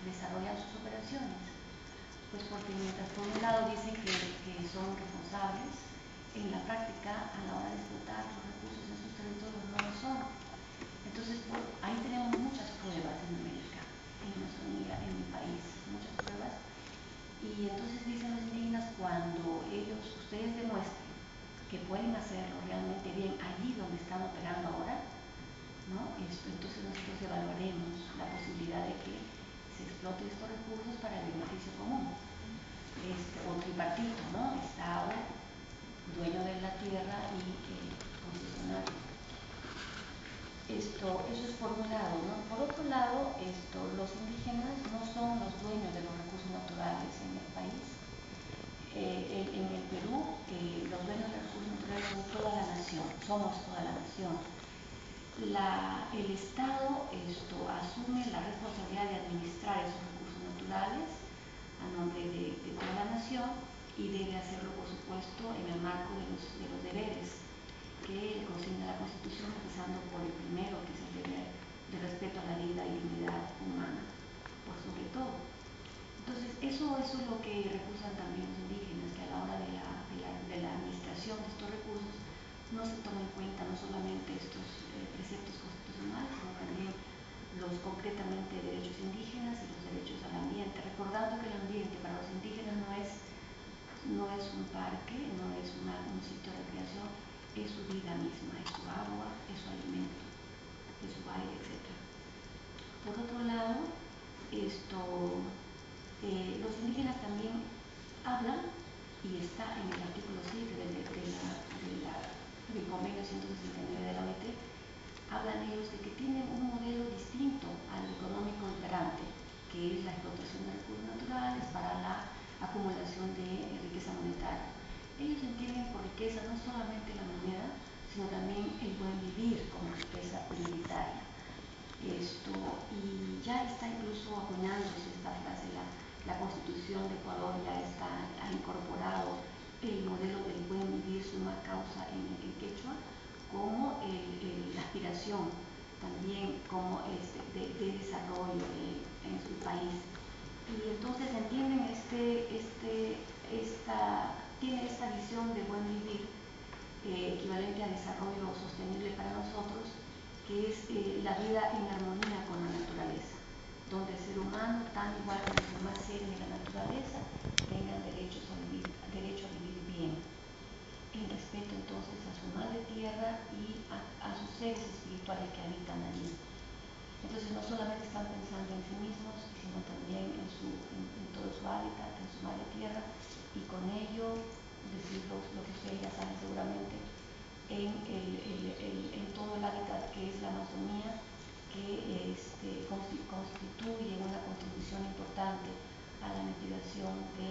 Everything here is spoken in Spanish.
desarrollan sus operaciones? Pues porque mientras por un lado dicen que son responsables, en la práctica a la hora de explotar los recursos en sus territorios no lo son. Entonces ahí tenemos muchas pruebas en América, en Amazonía, en mi país, muchas pruebas. Y entonces dicen los indígenas, cuando ustedes demuestren que pueden hacerlo realmente bien allí donde están operando ahora, ¿no? Entonces nosotros evaluaremos la posibilidad de que se exploten estos recursos para el beneficio común. O tripartito, ¿no? Estado, dueño de la tierra y concesionario. Eso es por un lado, ¿no? Por otro lado, los indígenas no son los dueños de los recursos naturales en el país. En el Perú, los dueños de los recursos naturales son toda la nación, somos toda la nación. El Estado asume la responsabilidad de administrar esos recursos naturales a nombre de toda la nación y debe hacerlo, por supuesto, en el marco de los deberes que le consigna la Constitución, empezando por el primero, que es el deber de respeto a la vida y dignidad humana, por sobre todo. Entonces, eso es lo que recusan también los indígenas, que a la hora de la administración de estos recursos no se tomen en cuenta no solamente estos preceptos constitucionales, sino también los concretamente derechos indígenas y los derechos al ambiente, recordando que el ambiente para los indígenas no es un parque, no es un sitio de recreación, es su vida misma, es su agua, es su alimento, es su aire, etc. Por otro lado, los indígenas también hablan, y está en el artículo 7 del convenio 169 de la OIT, hablan ellos de que tienen un modelo distinto al económico imperante, que es la explotación de recursos naturales para la acumulación de riqueza monetaria. Ellos entienden por riqueza no solamente la moneda, sino también el buen vivir como riqueza prioritaria. Y ya está incluso acuñándose esta frase, la Constitución de Ecuador ha incorporado el modelo del buen vivir summa causa en quechua como la aspiración también como de desarrollo en su país. Y entonces entienden tiene esta visión de buen vivir equivalente a desarrollo sostenible para nosotros, que es la vida en armonía con la naturaleza, donde el ser humano, tan igual como los demás seres de la naturaleza, tengan derecho a vivir bien, en respeto entonces a su madre tierra y a sus seres espirituales que habitan allí. Entonces no solamente están pensando en sí mismos, sino también en todo su hábitat, en su madre tierra, y con ello, decir lo que ustedes ya saben seguramente, en todo el hábitat que es la Amazonía, que constituye una contribución importante a la mitigación de